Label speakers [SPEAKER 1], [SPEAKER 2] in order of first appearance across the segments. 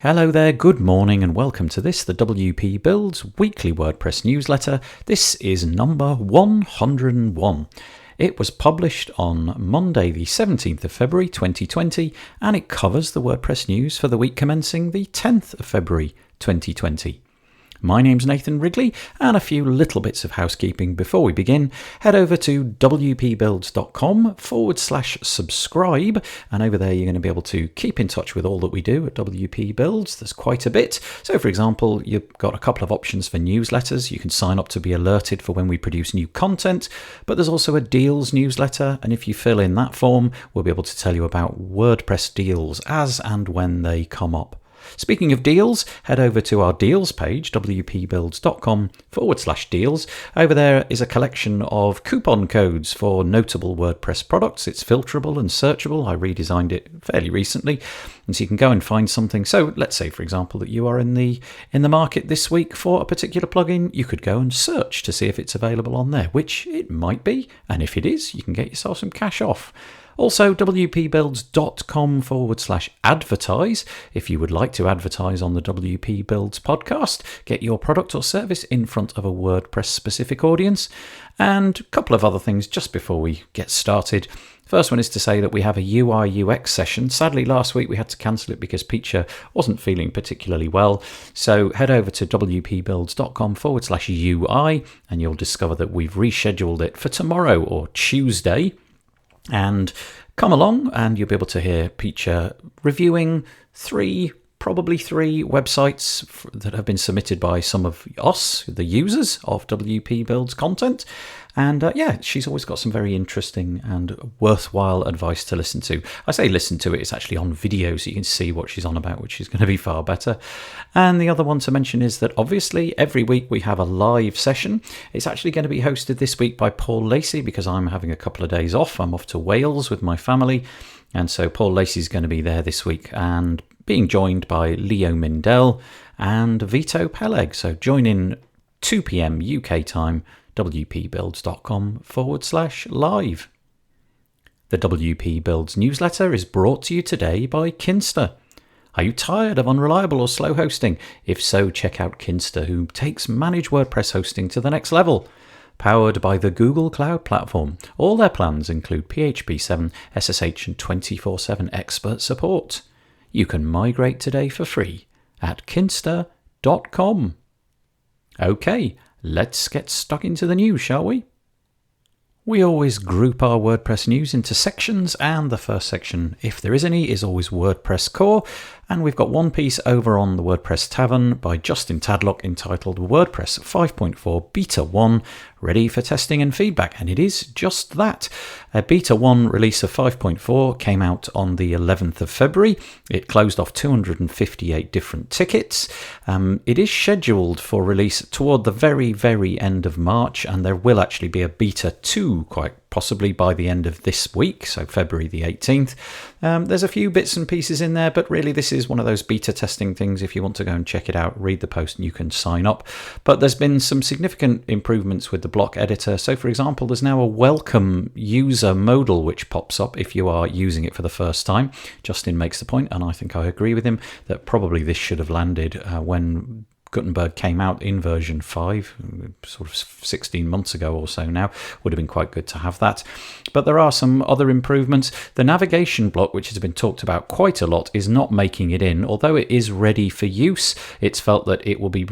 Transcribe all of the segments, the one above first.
[SPEAKER 1] Hello there, good morning and welcome to this, the WP Builds weekly WordPress newsletter. This is number 101. It was published on Monday the 17th of February 2020 and it covers the WordPress news for the week commencing the 10th of February 2020. My name's Nathan Wrigley, and a few little bits of housekeeping before we begin. Head over to wpbuilds.com/subscribe, and over there you're going to be able to keep in touch with all that we do at WP Builds. There's quite a bit. So for example, you've got a couple of options for newsletters. You can sign up to be alerted for when we produce new content, but there's also a deals newsletter, and if you fill in that form, we'll be able to tell you about WordPress deals as and when they come up. Speaking of deals, head over to our deals page, wpbuilds.com/deals. Over there is a collection of coupon codes for notable WordPress products. It's filterable and searchable. I redesigned it fairly recently, and so you can go and find something. So let's say, for example, that you are in the market this week for a particular plugin. You could go and search to see if it's available on there, which it might be. And if it is, you can get yourself some cash off. Also, wpbuilds.com/advertise. If you would like to advertise on the WP Builds podcast, get your product or service in front of a WordPress specific audience. And a couple of other things just before we get started. First one is to say that we have a UI UX session. Sadly, last week we had to cancel it because Peacher wasn't feeling particularly well. So head over to wpbuilds.com/UI and you'll discover that we've rescheduled it for tomorrow or Tuesday. And come along and you'll be able to hear Peacher reviewing probably three websites that have been submitted by some of us, the users of WP Builds content. And she's always got some very interesting and worthwhile advice to listen to. I say listen to it, it's actually on video so you can see what she's on about, which is going to be far better. And the other one to mention is that obviously every week we have a live session. It's actually going to be hosted this week by Paul Lacey because I'm having a couple of days off. I'm off to Wales with my family. And so Paul Lacey's going to be there this week and being joined by Leo Mindell and Vito Peleg. So join in 2 p.m. UK time, wpbuilds.com/live. The WP Builds newsletter is brought to you today by Kinsta. Are you tired of unreliable or slow hosting? If so, check out Kinsta, who takes managed WordPress hosting to the next level. Powered by the Google Cloud Platform, all their plans include PHP 7, SSH and 24/7 expert support. You can migrate today for free at kinsta.com. Okay, let's get stuck into the news, shall we? We always group our WordPress news into sections, and the first section, if there is any, is always WordPress Core. And we've got one piece over on the WordPress Tavern by Justin Tadlock entitled WordPress 5.4 Beta 1 Ready for Testing and Feedback. And it is just that. A Beta 1 release of 5.4 came out on the 11th of February. It closed off 258 different tickets. It is scheduled for release toward the very, very end of March, and there will actually be a Beta 2 quite possibly by the end of this week, so February the 18th. There's a few bits and pieces in there, but really this is one of those beta testing things. If you want to go and check it out, read the post and you can sign up. But there's been some significant improvements with the block editor. So for example, there's now a welcome user modal which pops up if you are using it for the first time. Justin makes the point, and I think I agree with him, that probably this should have landed when Gutenberg came out in version 5, sort of 16 months ago or so now. Would have been quite good to have that. But there are some other improvements. The navigation block, which has been talked about quite a lot, is not making it in. Although it is ready for use, it's felt that it will be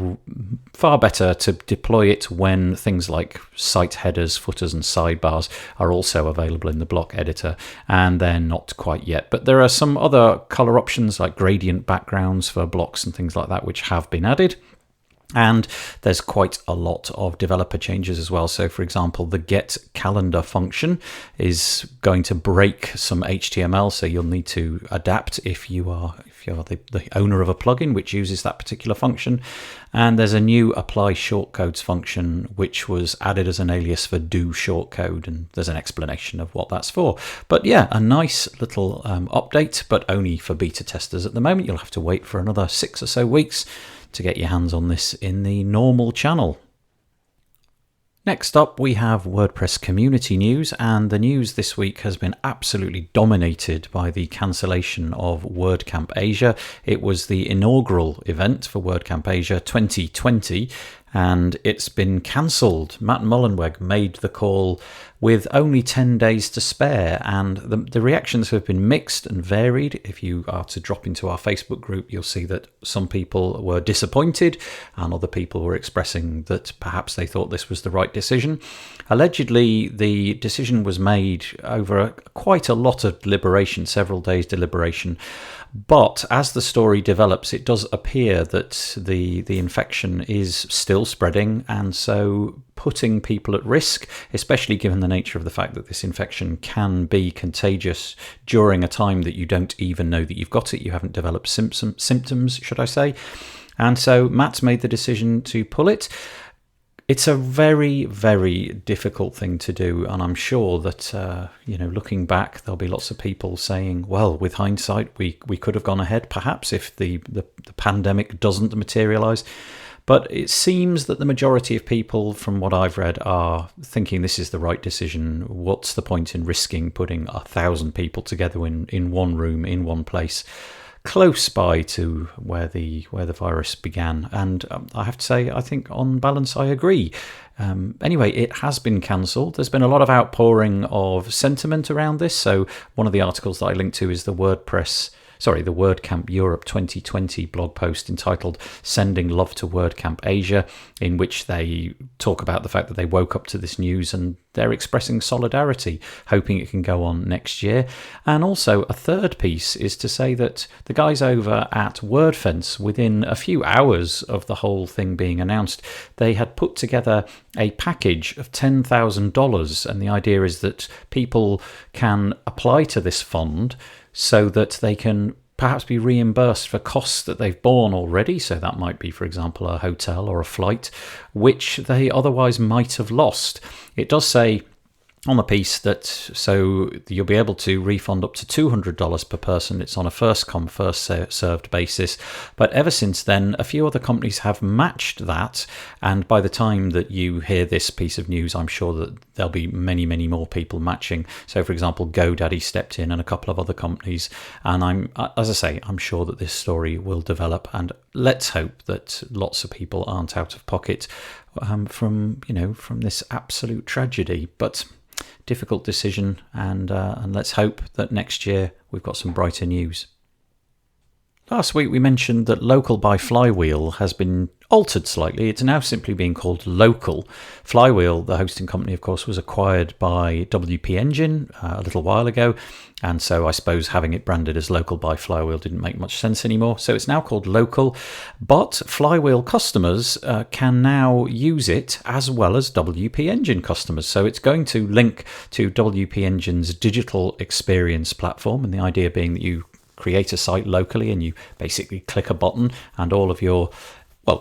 [SPEAKER 1] far better to deploy it when things like site headers, footers and sidebars are also available in the block editor, and they're not quite yet. But there are some other color options like gradient backgrounds for blocks and things like that which have been added. And there's quite a lot of developer changes as well. So for example, the get calendar function is going to break some HTML, so you'll need to adapt if you are the owner of a plugin which uses that particular function. And there's a new apply shortcodes function which was added as an alias for do shortcode, and there's an explanation of what that's for. But yeah, a nice little update, but only for beta testers at the moment. You'll have to wait for another 6 or so weeks to get your hands on this in the normal channel. Next up, we have WordPress community news, and the news this week has been absolutely dominated by the cancellation of WordCamp Asia. It was the inaugural event for WordCamp Asia 2020, and it's been cancelled. Matt Mullenweg made the call with only 10 days to spare, and the reactions have been mixed and varied. If you are to drop into our Facebook group, you'll see that some people were disappointed and other people were expressing that perhaps they thought this was the right decision. Allegedly, the decision was made over quite a lot of deliberation, several days deliberation. But as the story develops, it does appear that the infection is still spreading, and so putting people at risk, especially given the nature of the fact that this infection can be contagious during a time that you don't even know that you've got it. You haven't developed symptoms, should I say. And so Matt's made the decision to pull it. It's a very, very difficult thing to do, and I'm sure that, looking back, there'll be lots of people saying, well, with hindsight, we could have gone ahead, perhaps, if the pandemic doesn't materialise. But it seems that the majority of people, from what I've read, are thinking this is the right decision. What's the point in risking putting 1,000 people together in one room, in one place, close by to where the virus began? And I have to say, I think on balance, I agree. Anyway, it has been cancelled. There's been a lot of outpouring of sentiment around this. So one of the articles that I linked to is the WordCamp Europe 2020 blog post entitled Sending Love to WordCamp Asia, in which they talk about the fact that they woke up to this news and they're expressing solidarity, hoping it can go on next year. And also a third piece is to say that the guys over at Wordfence, within a few hours of the whole thing being announced, they had put together a package of $10,000, and the idea is that people can apply to this fund so that they can perhaps be reimbursed for costs that they've borne already. So that might be, for example, a hotel or a flight, which they otherwise might have lost. It does say on the piece that so you'll be able to refund up to $200 per person. It's on a first come, first served basis. But ever since then, a few other companies have matched that. And by the time that you hear this piece of news, I'm sure that there'll be many, many more people matching. So, for example, GoDaddy stepped in and a couple of other companies. And I'm sure that this story will develop. And let's hope that lots of people aren't out of pocket from this absolute tragedy. But difficult decision, and let's hope that next year we've got some brighter news. Last week we mentioned that Local by Flywheel has been altered slightly. It's now simply being called Local. Flywheel, the hosting company, of course, was acquired by WP Engine a little while ago, and so I suppose having it branded as Local by Flywheel didn't make much sense anymore. So it's now called Local, but Flywheel customers can now use it as well as WP Engine customers. So it's going to link to WP Engine's digital experience platform, and the idea being that you create a site locally and you basically click a button and all of your,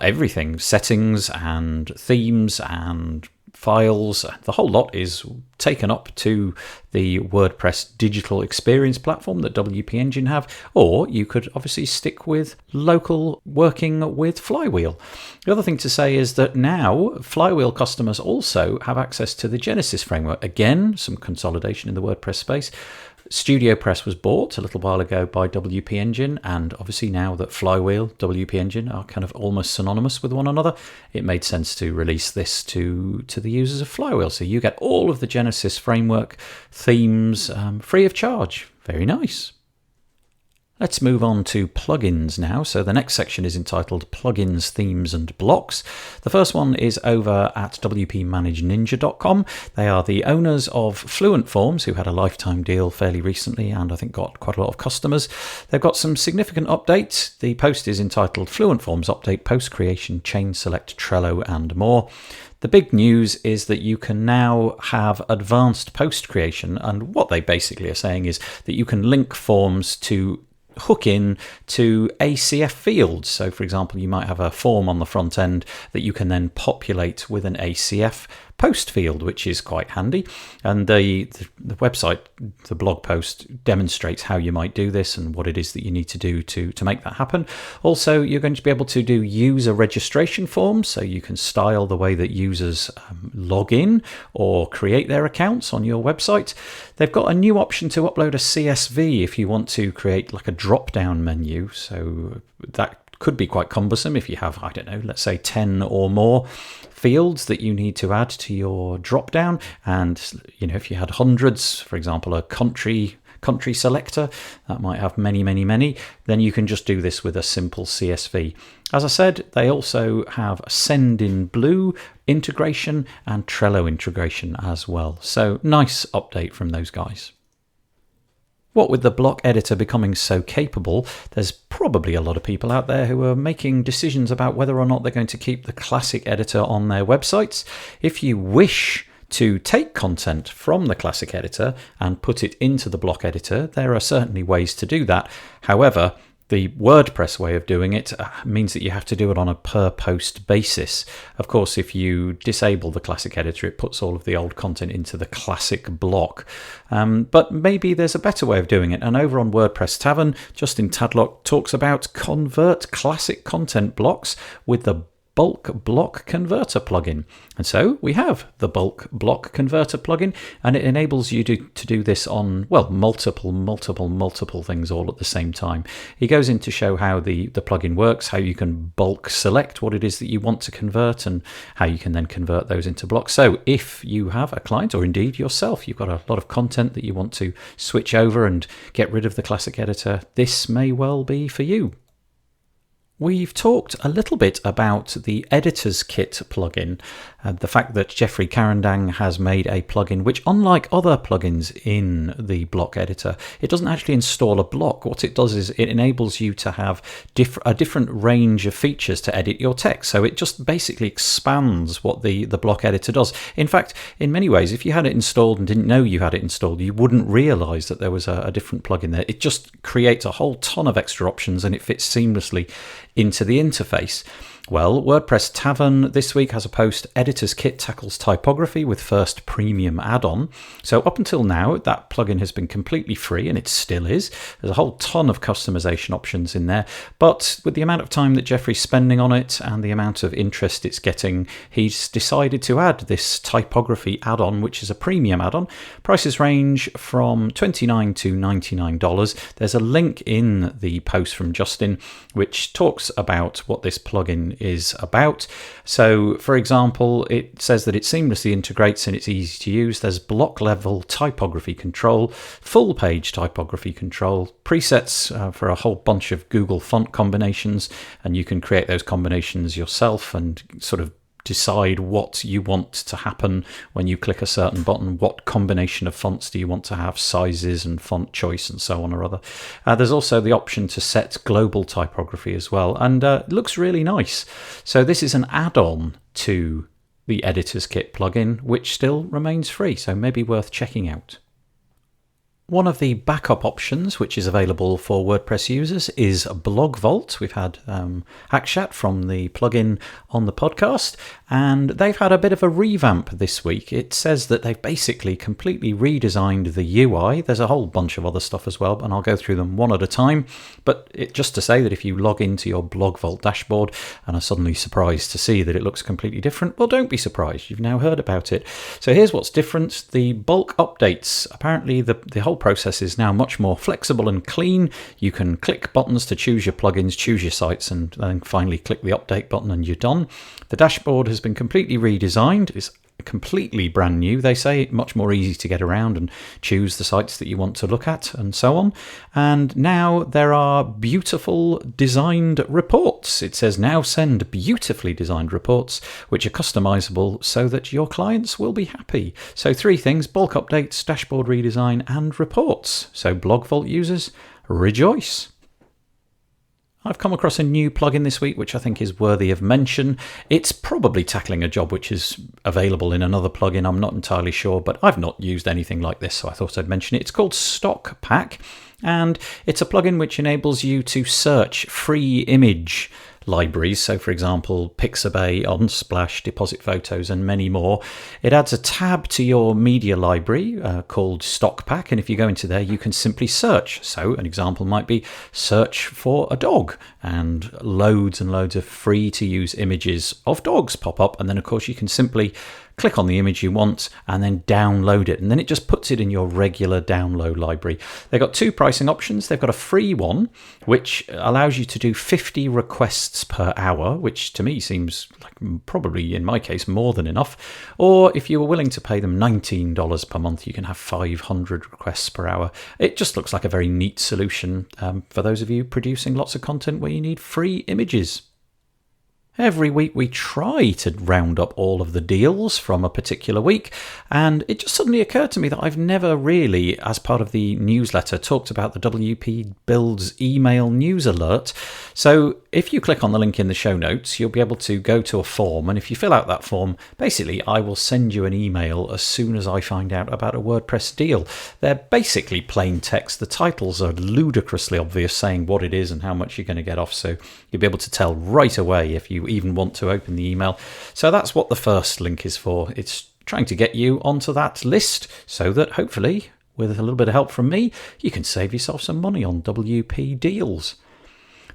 [SPEAKER 1] everything, settings and themes and files, the whole lot is taken up to the WordPress digital experience platform that WP Engine have, or you could obviously stick with Local working with Flywheel. The other thing to say is that now Flywheel customers also have access to the Genesis framework. Again, some consolidation in the WordPress space. StudioPress was bought a little while ago by WP Engine, and obviously now that Flywheel, WP Engine are kind of almost synonymous with one another, it made sense to release this to the users of Flywheel. So you get all of the Genesis framework themes free of charge. Very nice. Let's move on to plugins now. So the next section is entitled Plugins, Themes and Blocks. The first one is over at wpmanageninja.com. They are the owners of Fluent Forms, who had a lifetime deal fairly recently and I think got quite a lot of customers. They've got some significant updates. The post is entitled Fluent Forms Update, Post Creation, Chain Select, Trello and more. The big news is that you can now have advanced post creation, and what they basically are saying is that you can link forms to hook in to ACF fields. So for example, you might have a form on the front end that you can then populate with an ACF post field, which is quite handy. And the website, the blog post, demonstrates how you might do this and what it is that you need to do to make that happen. Also, you're going to be able to do user registration forms, so you can style the way that users log in or create their accounts on your website. They've got a new option to upload a CSV if you want to create like a drop-down menu, so that could be quite cumbersome if you have, I don't know, let's say 10 or more fields that you need to add to your drop down. And if you had hundreds, for example, a country selector that might have many, then you can just do this with a simple CSV. As I said, they also have Sendinblue integration and Trello integration as well. So nice update from those guys. What with the block editor becoming so capable, there's probably a lot of people out there who are making decisions about whether or not they're going to keep the classic editor on their websites. If you wish to take content from the classic editor and put it into the block editor, there are certainly ways to do that. However, the WordPress way of doing it means that you have to do it on a per post basis. Of course, if you disable the classic editor, it puts all of the old content into the classic block. But maybe there's a better way of doing it. And over on WordPress Tavern, Justin Tadlock talks about convert classic content blocks with the bulk block converter plugin. And so we have the bulk block converter plugin, and it enables you to do this on, well, multiple things all at the same time. He goes in to show how the plugin works, how you can bulk select what it is that you want to convert, and how you can then convert those into blocks. So if you have a client, or indeed yourself, you've got a lot of content that you want to switch over and get rid of the classic editor, this may well be for you. We've talked a little bit about the EditorsKit plugin, the fact that Jeffrey Carandang has made a plugin which, unlike other plugins in the block editor, it doesn't actually install a block. What it does is it enables you to have a different range of features to edit your text. So it just basically expands what the block editor does. In fact, in many ways, if you had it installed and didn't know you had it installed, you wouldn't realize that there was a different plugin there. It just creates a whole ton of extra options and it fits seamlessly into the interface. Well, WordPress Tavern this week has a post, EditorsKit tackles typography with first premium add-on. So up until now, that plugin has been completely free, and it still is. There's a whole ton of customization options in there. But with the amount of time that Jeffrey's spending on it and the amount of interest it's getting, he's decided to add this typography add-on, which is a premium add-on. Prices range from $29 to $99. There's a link in the post from Justin, which talks about what this plugin is about. So, for example, it says that it seamlessly integrates and it's easy to use. There's block level typography control, full page typography control, presets for a whole bunch of Google font combinations, and you can create those combinations yourself and sort of decide what you want to happen when you click a certain button. What combination of fonts do you want to have, sizes and font choice and so on or other. There's also the option to set global typography as well, and it looks really nice. So this is an add-on to the EditorsKit plugin, which still remains free, so maybe worth checking out. One of the backup options which is available for WordPress users is BlogVault. We've had Akshat from the plugin on the podcast, and they've had a bit of a revamp this week. It says that they've basically completely redesigned the UI. There's a whole bunch of other stuff as well, and I'll go through them one at a time. But just to say that if you log into your BlogVault dashboard and are suddenly surprised to see that it looks completely different, well, don't be surprised. You've now heard about it. So here's what's different. The bulk updates. Apparently the whole process is now much more flexible and clean. You can click buttons to choose your plugins, choose your sites, and then finally click the update button and you're done. The dashboard has been completely redesigned. It's completely brand new. They say much more easy to get around and choose the sites that you want to look at and so on. And now there are beautiful designed reports. It says now send beautifully designed reports which are customizable so that your clients will be happy. So 3 things: bulk updates, dashboard redesign, and reports. So BlogVault users, rejoice. I've come across a new plugin this week which I think is worthy of mention. It's probably tackling a job which is available in another plugin. I'm not entirely sure, but I've not used anything like this, so I thought I'd mention it. It's called StockPack, and it's a plugin which enables you to search free image libraries. So for example, Pixabay, Unsplash, Deposit Photos, and many more. It adds a tab to your media library called StockPack. And if you go into there, you can simply search. So an example might be search for a dog, and loads of free to use images of dogs pop up. And then of course you can simply click on the image you want and then download it, and then it just puts it in your regular download library. They've got two pricing options. They've got a free one which allows you to do 50 requests per hour, which to me seems like probably in my case more than enough. Or if you were willing to pay them $19 per month, you can have 500 requests per hour. It just looks like a very neat solution for those of you producing lots of content where you need free images. Every week we try to round up all of the deals from a particular week, and it just suddenly occurred to me that I've never really, as part of the newsletter, talked about the WP Builds email news alert. So if you click on the link in the show notes, you'll be able to go to a form, and if you fill out that form, basically I will send you an email as soon as I find out about a WordPress deal. They're basically plain text. The titles are ludicrously obvious, saying what it is and how much you're going to get off, so you'll be able to tell right away if you even want to open the email. So that's what the first link is for. It's trying to get you onto that list so that hopefully, with a little bit of help from me, you can save yourself some money on WP deals.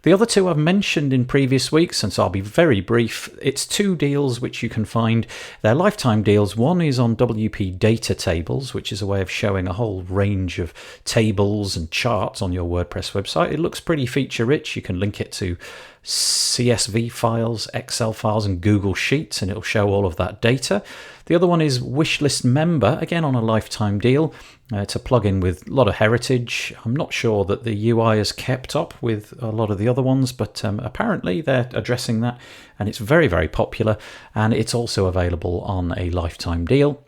[SPEAKER 1] The other two I've mentioned in previous weeks, and so I'll be very brief. It's two deals which you can find. They're lifetime deals. One is on WP Data Tables, which is a way of showing a whole range of tables and charts on your WordPress website. It looks pretty feature-rich. You can link it to CSV files, Excel files, and Google Sheets, and it'll show all of that data. The other one is Wishlist Member, again on a lifetime deal. It's a plugin with a lot of heritage. I'm not sure that the UI has kept up with a lot of the other ones, but apparently they're addressing that, and it's very, very popular, and it's also available on a lifetime deal.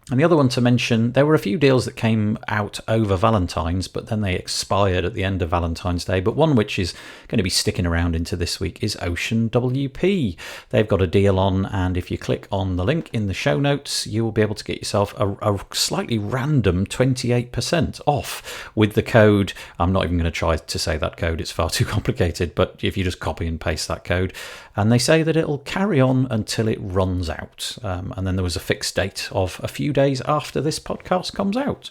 [SPEAKER 1] And the other one to mention, there were a few deals that came out over Valentine's, but then they expired at the end of Valentine's Day. But one which is going to be sticking around into this week is Ocean WP. They've got a deal on, and if you click on the link in the show notes, you will be able to get yourself a slightly random 28% off with the code. I'm not even going to try to say that code, it's far too complicated, but if you just copy and paste that code, and they say that it'll carry on until it runs out. And then there was a fixed date of a few days after this podcast comes out.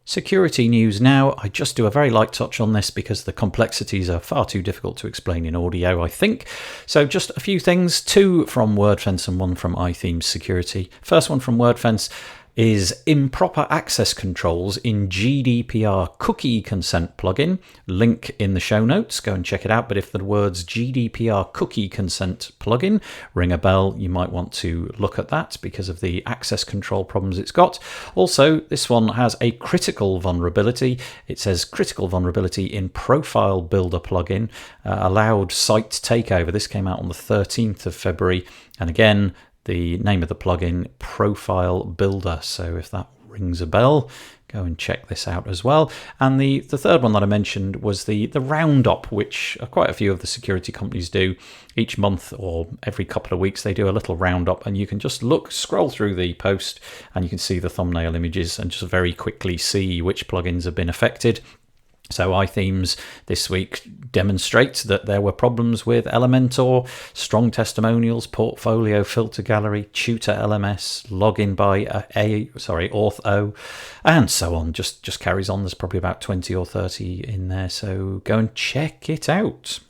[SPEAKER 1] Security news now. I just do a very light touch on this because the complexities are far too difficult to explain in audio, I think. So just a few things, two from Wordfence and one from iThemes Security. First one from Wordfence is improper access controls in GDPR cookie consent plugin. Link in the show notes, go and check it out. But if the words GDPR cookie consent plugin ring a bell, you might want to look at that because of the access control problems it's got. Also, this one has a critical vulnerability. It says critical vulnerability in profile builder plugin, allowed site takeover. This came out on the 13th of February. And again, the name of the plugin, Profile Builder. So if that rings a bell, go and check this out as well. And the third one that I mentioned was the roundup, which quite a few of the security companies do each month or every couple of weeks. They do a little roundup, and you can just scroll through the post, and you can see the thumbnail images and just very quickly see which plugins have been affected. So iThemes this week demonstrates that there were problems with Elementor, strong testimonials, portfolio filter gallery, tutor LMS, login by auth0, and so on. Just carries on. There's probably about 20 or 30 in there. So go and check it out.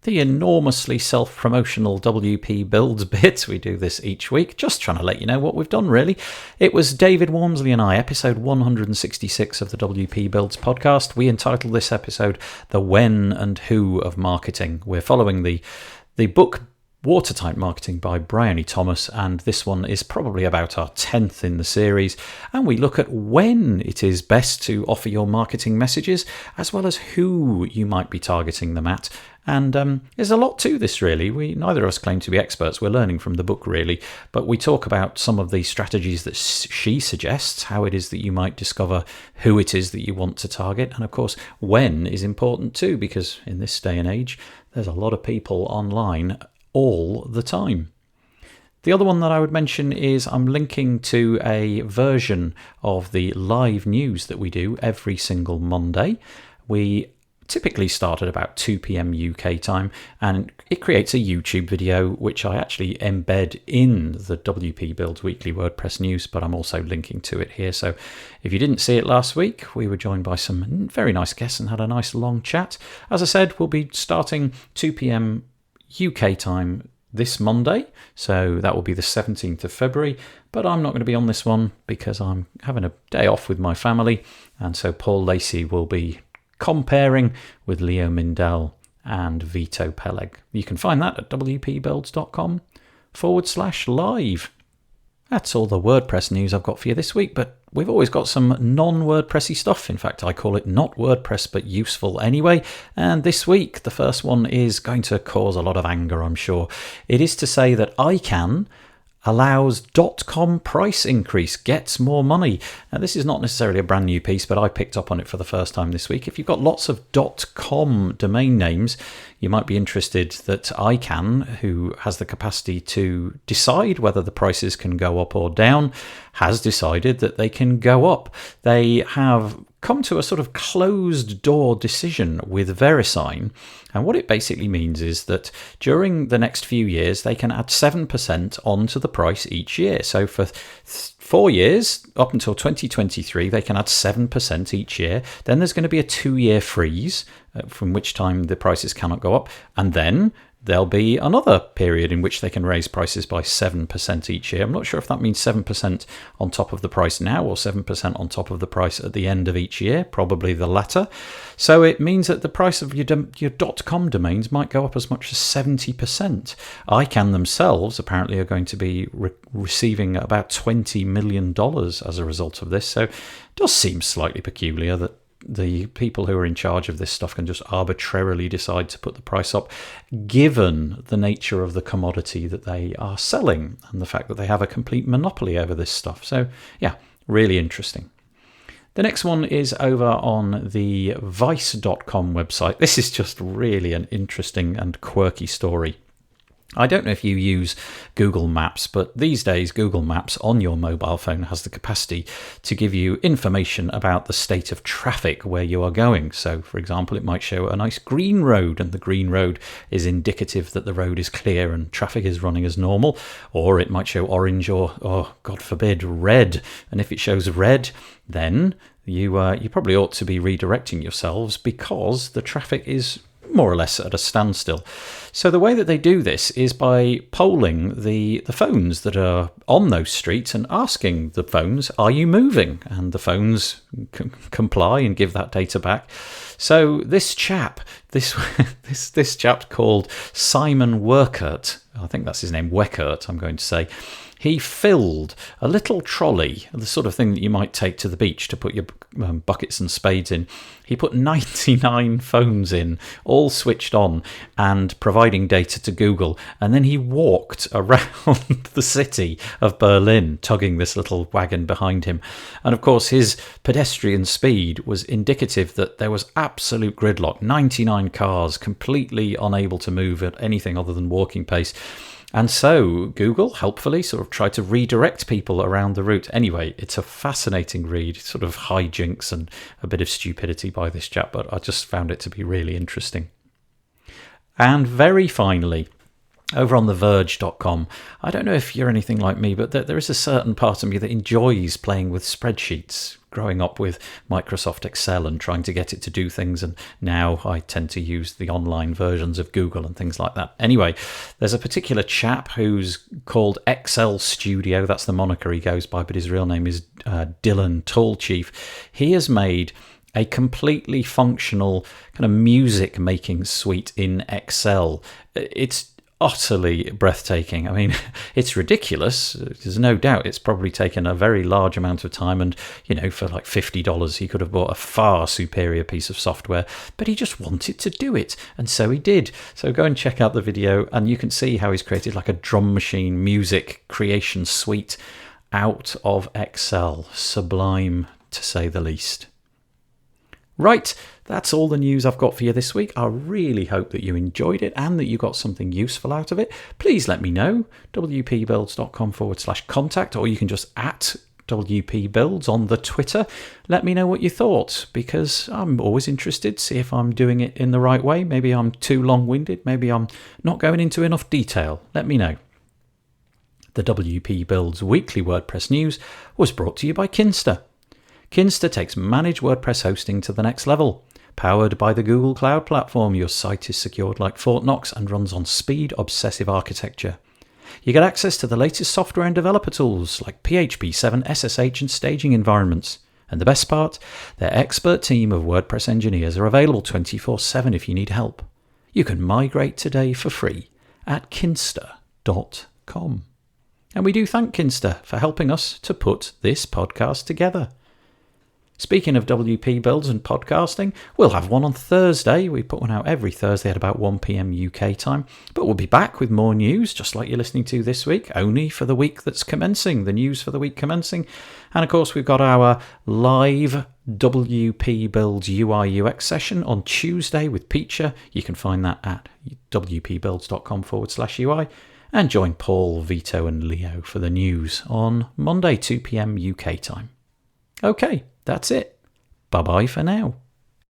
[SPEAKER 1] The enormously self-promotional WP Builds bit. We do this each week, just trying to let you know what we've done, really. It was David Wormsley and I, episode 166 of the WP Builds podcast. We entitled this episode, The When and Who of Marketing. We're following the book Watertight Marketing by Brian E. Thomas, and this one is probably about our 10th in the series, and we look at when it is best to offer your marketing messages, as well as who you might be targeting them at. And there's a lot to this, really. Neither of us claim to be experts. We're learning from the book, really. But we talk about some of the strategies that she suggests, how it is that you might discover who it is that you want to target. And of course, when is important too, because in this day and age, there's a lot of people online all the time. The other one that I would mention is I'm linking to a version of the live news that we do every single Monday. We typically start at about 2 p.m. UK time, and it creates a YouTube video which I actually embed in the WP Builds Weekly WordPress news, but I'm also linking to it here. So if you didn't see it last week, we were joined by some very nice guests and had a nice long chat. As I said, we'll be starting 2 p.m. UK time this Monday, so that will be the 17th of February, but I'm not going to be on this one because I'm having a day off with my family, and so Paul Lacey will be comparing with Leo Mindell and Vito Peleg. You can find that at wpbuilds.com/live. That's all the WordPress news I've got for you this week, but we've always got some non-WordPressy stuff. In fact, I call it not WordPress, but useful anyway. And this week, the first one is going to cause a lot of anger, I'm sure. It is to say that ICANN allows .com price increase, gets more money. Now, this is not necessarily a brand new piece, but I picked up on it for the first time this week. If you've got lots of .com domain names, you might be interested that ICANN, who has the capacity to decide whether the prices can go up or down, has decided that they can go up. They have come to a sort of closed door decision with VeriSign. And what it basically means is that during the next few years, they can add 7% onto the price each year. So for 4 years, up until 2023, they can add 7% each year. Then there's going to be a 2-year freeze, from which time the prices cannot go up. And then there'll be another period in which they can raise prices by 7% each year. I'm not sure if that means 7% on top of the price now or 7% on top of the price at the end of each year, probably the latter. So it means that the price of your .com domains might go up as much as 70%. ICANN themselves apparently are going to be receiving about $20 million as a result of this. So it does seem slightly peculiar that the people who are in charge of this stuff can just arbitrarily decide to put the price up, given the nature of the commodity that they are selling and the fact that they have a complete monopoly over this stuff. So yeah, really interesting. The next one is over on the vice.com website. This is just really an interesting and quirky story. I don't know if you use Google Maps, but these days Google Maps on your mobile phone has the capacity to give you information about the state of traffic where you are going. So, for example, it might show a nice green road, and the green road is indicative that the road is clear and traffic is running as normal. Or it might show orange or, oh, God forbid, red. And if it shows red, then you probably ought to be redirecting yourselves because the traffic is more or less at a standstill. So the way that they do this is by polling the phones that are on those streets and asking the phones, are you moving? And the phones comply and give that data back. So this chap, this chap called Simon Werkert, I think that's his name, Weckert, I'm going to say, he filled a little trolley, the sort of thing that you might take to the beach to put your buckets and spades in. He put 99 phones in, all switched on and providing data to Google. And then he walked around the city of Berlin, tugging this little wagon behind him. And of course, his pedestrian speed was indicative that there was absolute gridlock, 99 cars completely unable to move at anything other than walking pace. And so Google helpfully sort of tried to redirect people around the route. Anyway, it's a fascinating read, sort of hijinks and a bit of stupidity by this chap, but I just found it to be really interesting. And very finally, over on theverge.com, I don't know if you're anything like me, but there is a certain part of me that enjoys playing with spreadsheets, growing up with Microsoft Excel and trying to get it to do things. And now I tend to use the online versions of Google and things like that. Anyway, there's a particular chap who's called Excel Studio. That's the moniker he goes by, but his real name is Dylan Tallchief. He has made a completely functional kind of music making suite in Excel. It's utterly breathtaking. I mean, it's ridiculous. There's no doubt it's probably taken a very large amount of time, and for like $50 he could have bought a far superior piece of software, but he just wanted to do it, and so he did. So go and check out the video and you can see how he's created like a drum machine music creation suite out of Excel. Sublime, to say the least. Right, that's all the news I've got for you this week. I really hope that you enjoyed it and that you got something useful out of it. Please let me know. wpbuilds.com/contact, or you can just @ @WPBuilds on the Twitter. Let me know what you thought, because I'm always interested to see if I'm doing it in the right way. Maybe I'm too long-winded. Maybe I'm not going into enough detail. Let me know. The WP Builds weekly WordPress news was brought to you by Kinsta. Kinsta takes managed WordPress hosting to the next level. Powered by the Google Cloud Platform, your site is secured like Fort Knox and runs on speed obsessive architecture. You get access to the latest software and developer tools like PHP 7, SSH and staging environments. And the best part, their expert team of WordPress engineers are available 24/7 if you need help. You can migrate today for free at kinsta.com. And we do thank Kinsta for helping us to put this podcast together. Speaking of WP Builds and podcasting, we'll have one on Thursday. We put one out every Thursday at about 1 p.m. UK time. But we'll be back with more news, just like you're listening to this week, only for the week that's commencing, the news for the week commencing. And of course, we've got our live WP Builds UI UX session on Tuesday with Peacher. You can find that at wpbuilds.com/UI. And join Paul, Vito and Leo for the news on Monday, 2 p.m. UK time. Okay, that's it. Bye-bye for now.